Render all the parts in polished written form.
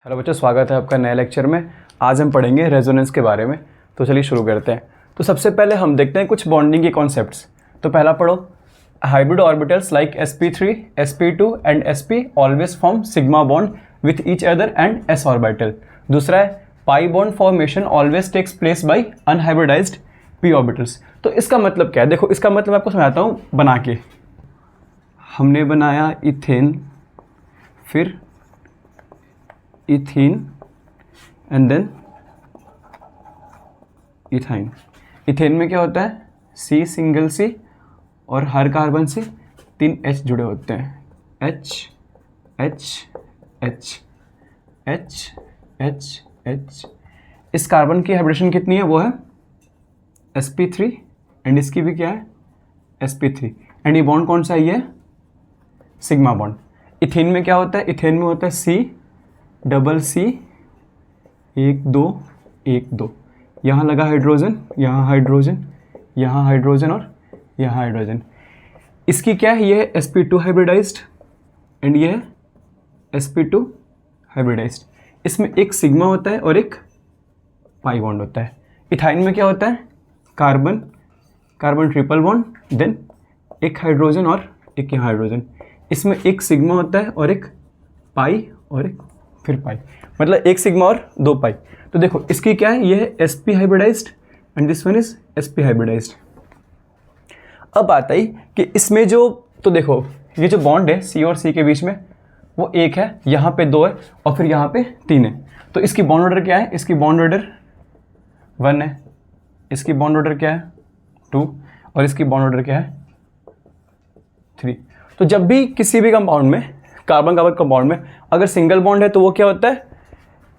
Hello बच्चों, स्वागत है आपका नए लेक्चर में। आज हम पढ़ेंगे रेजोनेंस के बारे में। तो चलिए शुरू करते हैं। तो सबसे पहले हम देखते हैं कुछ बॉन्डिंग के कॉन्सेप्ट्स। तो पहला पढ़ो, hybrid orbitals like sp3, sp2 and sp always form sigma bond with each other and s orbital. दूसरा है pi bond formation always takes place by unhybridized p orbitals. तो इसका मतलब क्या है? देखो, इसका मतलब मैं आपको समझाता हूँ बना के। हमने बनाया इथेन, फिर ethene and then ethyne. Ethane में क्या होता है? C सिंगल C और हर कार्बन से 3 H जुड़े होते हैं। H H H H H H। इस कार्बन की हाइब्रिडेशन कितनी है? वो है sp3 एंड इसकी भी क्या है? sp3। एंड ये बॉन्ड कौन सा है? ये सिग्मा बॉन्ड। इथेन में क्या होता है? इथेन में होता है C डबल C 1 2 1 2। यहाँ लगा हाइड्रोजन, यहाँ हाइड्रोजन, यहाँ हाइड्रोजन और यहाँ हाइड्रोजन। इसकी क्या है? ये है sp2 हाइब्रिडाइज्ड एंड ये है sp2 हाइब्रिडाइज्ड। इसमें एक सिग्मा होता है और एक पाई बॉन्ड होता है। इथाइन में क्या होता है? Carbon carbon triple bond, then एक हाइड्रोजन और एक यहाँ हाइड्रोजन। इसमें एक सिग्मा होता है और एक पाई और एक फिर पाई, मतलब एक सिग्मा और 2 पाई। तो देखो इसकी क्या है? ये है sp hybridized and this one is sp hybridized. अब आता ही कि इसमें जो, तो देखो ये जो बॉन्ड है C और C के बीच में, वो एक है, यहाँ पे 2 है और फिर यहाँ पे 3 है। तो इसकी बॉन्ड ऑर्डर क्या है? इसकी बॉन्ड ऑर्डर 1 है, इसकी बॉन्ड ऑर्डर क्या है? 2 और इसकी बॉन्ड ऑर्डर क्या है? 3। तो जब भी किसी भी कंपाउंड में, कार्बन कार्बन कंपाउंड में अगर सिंगल बॉन्ड है तो वो क्या होता है?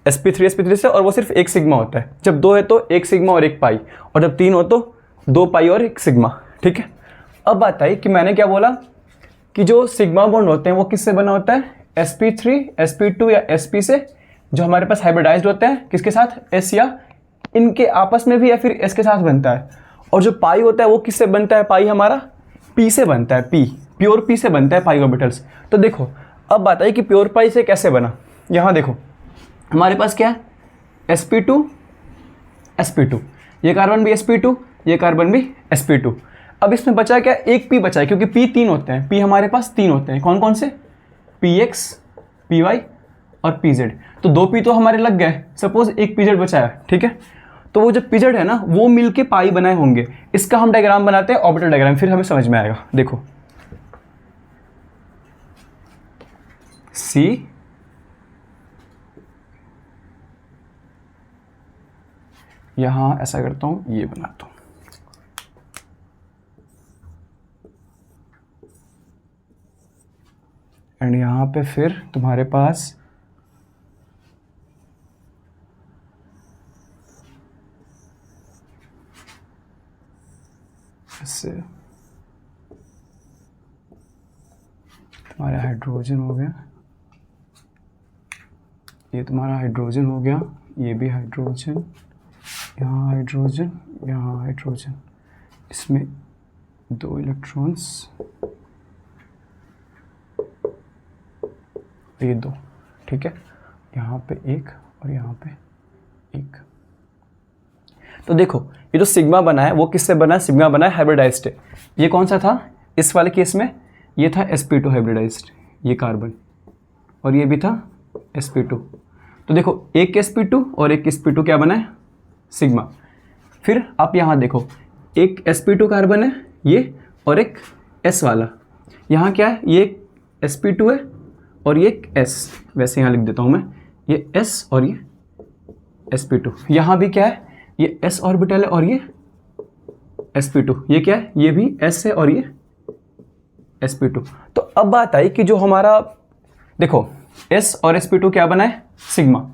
sp3 से, और वो सिर्फ एक सिग्मा होता है। जब 2 है तो एक सिग्मा और एक पाई, और जब 3 हो तो 2 पाई और एक सिग्मा। ठीक है। अब बात आई कि मैंने क्या बोला कि जो सिग्मा बॉन्ड होते हैं वो किससे बना होता है? sp3 sp2 या sp से, जो हमारे पास हाइब्रिडाइज्ड होते हैं किसके साथ? s या इनके आपस में भी या फिर s के साथ बनता है। और जो पाई होता है वो किससे बनता है? पाई हमारा p से बनता है, p प्योर p से बनता है पाई ऑर्बिटल्स। तो देखो अब बात आई कि प्योर पाई से कैसे बना। यहाँ देखो हमारे पास क्या है? sp2 sp2, ये कार्बन भी sp2, ये कार्बन भी sp2। अब इसमें बचा क्या? एक p बचा है, क्योंकि p 3 होते हैं। p हमारे पास 3 होते हैं। कौन कौन से? px py और pz। तो 2 p तो हमारे लग गए, सपोज एक pz बचा है। ठीक है। तो वो जो pz है ना, वो मिलके पाई बनाए होंगे। इसका हम डायग्राम बनाते हैं, ऑर्बिटल डायग्राम, फिर हमें समझ में आएगा। देखो C यहाँ ऐसा करता हूँ, ये बनाता हूँ। एंड यहाँ पे फिर तुम्हारे पास इससे तुम्हारा हाइड्रोजन हो गया, ये तुम्हारा हाइड्रोजन हो गया, ये भी हाइड्रोजन, यहाँ हाइड्रोजन, यहाँ हाइड्रोजन। इसमें 2 इलेक्ट्रॉन्स, ये 2। ठीक है। यहाँ पे 1 और यहाँ पे 1। तो देखो ये जो सिग्मा बना है वो किससे बना है? सिग्मा बना है हाइब्रिडाइज्ड। ये कौन सा था? इस वाले केस में ये था sp2 हाइब्रिडाइज्ड, ये कार्बन, और ये भी था sp2। तो देखो एक sp2 और एक sp2 क्या बना है? सिग्मा। फिर आप यहाँ देखो, एक sp2 कार्बन है ये, और एक s वाला। यहाँ क्या है? ये sp2 है और ये एक s। वैसे यहाँ लिख देता हूँ मैं, ये s और ये sp2। यहाँ भी क्या है? ये s ऑर्बिटल है और ये sp2। ये क्या है? ये भी s है और ये sp2। तो अब बात आई कि जो हमारा, देखो s और sp2 क्या बना है? सिग्मा।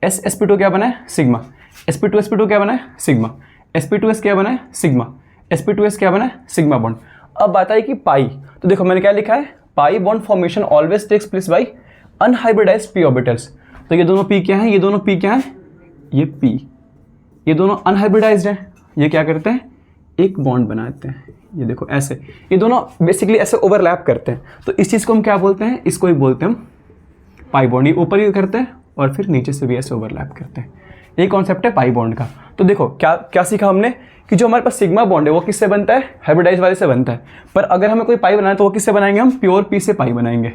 s sp2 क्या बना है? सिग्मा। sp2 sp2 क्या बना है? सिग्मा। sp2s क्या बना है? सिग्मा। sp2s क्या बना है? Sigma bond. अब बात आई कि पाई। तो देखो मैंने क्या लिखा है? Pi bond formation always takes place by unhybridized p orbitals. तो ये दोनों p क्या है? ये दोनों p क्या है? ये p, ये दोनों अनहाइब्रिडाइज्ड हैं। ये क्या करते हैं? एक बॉन्ड बनाते हैं। ये देखो ऐसे, ये दोनों बेसिकली ऐसे ओवरलैप करते हैं। तो इस चीज़ को हम क्या बोलते हैं? इसको ही बोलते हैं हम पाई बॉन्ड। ये ऊपर ही करते हैं और फिर नीचे से भी ऐसे ओवरलैप करते हैं। ये कॉन्सेप्ट है पाई बॉन्ड का। तो देखो क्या क्या सीखा हमने कि जो हमारे पास सिग्मा बॉन्ड है वो किससे बनता है, हाइब्रिडाइज वाले से बनता है। पर अगर हमें कोई पाई बनाना है तो वो किससे बनाएंगे, हम प्योर पी से पाई बनाएंगे।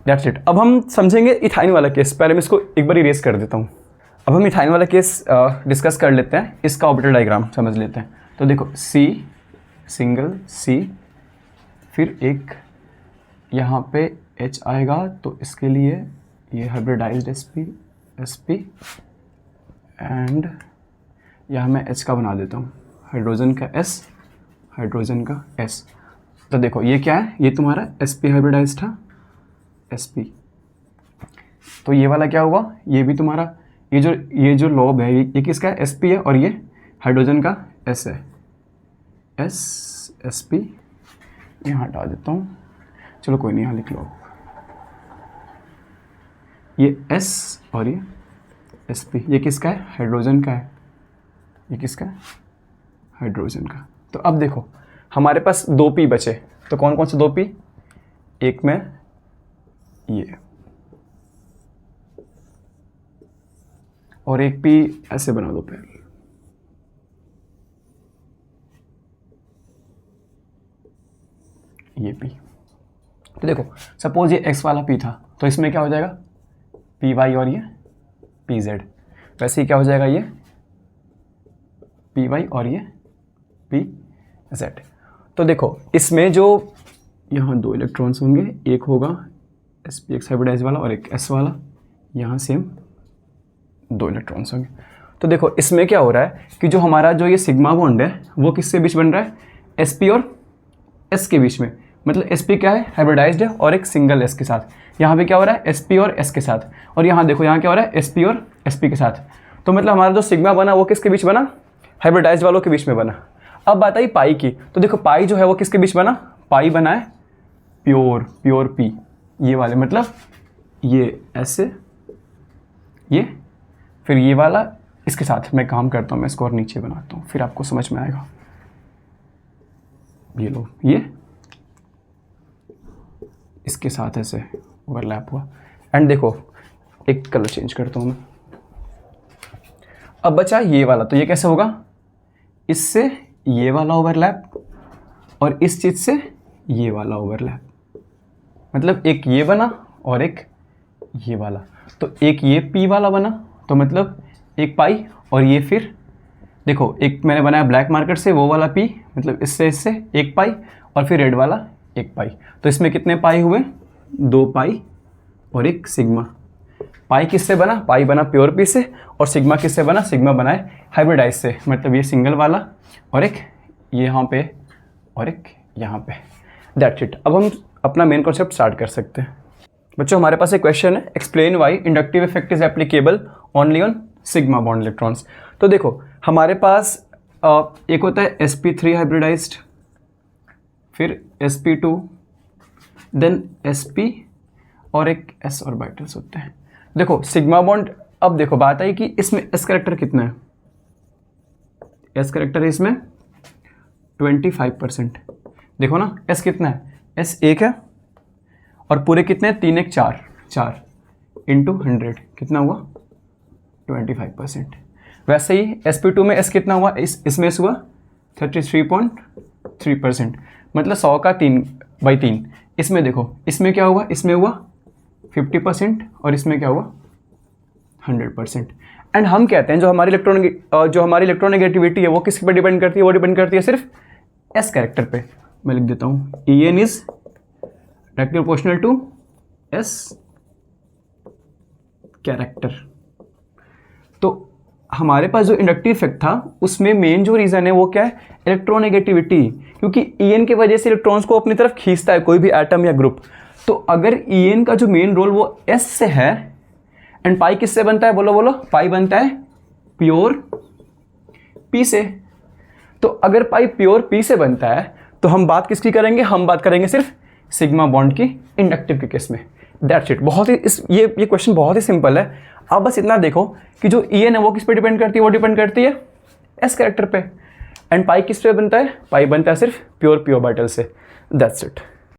That's it. अब हम समझेंगे इथाइन वाला केस। पहले मैं इसको एक बार इरेज कर देता हूँ। अब हम इथाइन वाला केस डिस्कस कर लेते हैं, इसका ऑर्बिटल डायग्राम समझ लेते हैं। तो देखो सी सिंगल सी, फिर एक यहाँ पे H आएगा, तो इसके लिए ये हाइब्रिडाइज्ड sp एंड यहाँ मैं H का बना देता हूँ, हाइड्रोजन का S, हाइड्रोजन का S। तो देखो ये क्या है, ये तुम्हारा sp हाइब्रिडाइज था, sp। तो ये वाला क्या हुआ, ये भी तुम्हारा ये जो लॉब है ये किसका है, sp है, और ये हाइड्रोजन का S है, sp। यहाँ हटा देता हूँ, चलो कोई नहीं, यहाँ लिख लो। ये S और ये sp, ये किसका है, हाइड्रोजन का है। ये किसका है, हाइड्रोजन का। तो अब देखो हमारे पास 2 p बचे, तो कौन कौन से 2 p, एक में ये और एक p ऐसे बना दो पहले। ये p। तो देखो सपोज ये x वाला p था, तो इसमें क्या हो जाएगा, py और ये pz। वैसे ही क्या हो जाएगा, ये py और ये pz। तो देखो इसमें जो यहाँ 2 इलेक्ट्रॉन्स होंगे, एक होगा spx हाइब्रिडाइज वाला और एक s वाला, यहाँ सेम 2 इलेक्ट्रॉन्स होंगे। तो देखो इसमें क्या हो रहा है कि जो हमारा जो ये सिग्मा बॉन्ड है वो किसके बीच बन रहा है, sp और s के बीच में। मतलब sp क्या है, हाइब्रिडाइज्ड है और एक सिंगल s के साथ। यहाँ पे क्या हो रहा है, sp और s के साथ। और यहाँ देखो यहाँ क्या हो रहा है, sp और sp के साथ। तो मतलब हमारा जो सिग्मा बना वो किसके बीच बना, हाइब्रिडाइज्ड वालों के बीच में बना। अब बात आई पाई की। तो देखो पाई जो है वो किसके बीच बना, पाई बना है प्योर p, ये वाले, मतलब ये ऐसे, ये फिर ये वाला इसके साथ। मैं काम करता हूँ, मैं इसको और नीचे बनाता हूँ, फिर आपको समझ में आएगा। ये लो, ये इसके साथ ऐसे ओवरलैप हुआ। एंड देखो एक कलर चेंज करता हूँ मैं। अब बचा ये वाला, तो ये कैसे होगा, इससे ये वाला ओवरलैप और इस चीज से ये वाला ओवरलैप। मतलब एक ये बना और एक ये वाला। तो एक ये p वाला बना, तो मतलब एक पाई, और ये फिर देखो एक मैंने बनाया ब्लैक मार्कर से, वो वाला p, मतलब इससे एक पाई, और फिर रेड वाला एक पाई। तो इसमें कितने पाई हुए, 2 पाई और एक सिग्मा। पाई किससे बना, पाई बना प्योर p से, और सिग्मा किससे बना, सिग्मा बना है हाइब्रिडाइज से। मतलब ये सिंगल वाला और एक ये यहाँ पे और एक यहाँ पे। That's it. अब हम अपना मेन कॉन्सेप्ट स्टार्ट कर सकते हैं। बच्चों हमारे पास एक क्वेश्चन है, explain why inductive effect is applicable only on sigma bond electrons. तो देखो हमारे पास एक होता है sp3 हाइब्रिडाइज्ड, फिर sp2, देन sp और एक s ऑर्बिटल्स होते हैं। देखो सिग्मा बॉन्ड, अब देखो बात आई कि इसमें s कैरेक्टर कितना है, s कैरेक्टर है इसमें 25%। देखो ना s कितना है, s 1 है, और पूरे कितने, 3 1 4, 4 इंटू 100 कितना हुआ, 25%। वैसे ही sp2 में s कितना हुआ, इसमें s हुआ 33.3%, मतलब 100 का 3/3। इसमें देखो इसमें क्या हुआ, इसमें हुआ 50% और इसमें क्या हुआ 100%। एंड हम कहते हैं जो हमारी इलेक्ट्रोनेगेटिविटी है वो किस पर डिपेंड करती है, वो डिपेंड करती है सिर्फ s कैरेक्टर पे। मैं लिख देता हूँ En is directly proportional to s character. तो हमारे पास जो इंडक्टिव इफेक्ट था उसमें मेन जो रीज़न है वो क्या है, इलेक्ट्रोनेगेटिविटी। क्योंकि En की वजह से इलेक्ट्रॉन्स को अपनी तरफ खींचता है कोई भी एटम या ग्रुप। तो अगर En का जो मेन रोल वो S से है, एंड पाई किससे बनता है, बोलो पाई बनता है प्योर P से। तो अगर पाई प्योर P से बनता है तो हम बात किसकी करेंगे, हम बात करेंगे सिर्फ सिग्मा बॉन्ड की इंडक्टिव के केस में। That's it. बहुत ही ये क्वेश्चन बहुत ही सिंपल है। आप बस इतना देखो कि जो En है वो किस पे डिपेंड करती है, वो डिपेंड करती है S कैरेक्टर पे। एंड पाई किस पे बनता है, पाई बनता है सिर्फ प्योर p ऑर्बिटल से। That's it.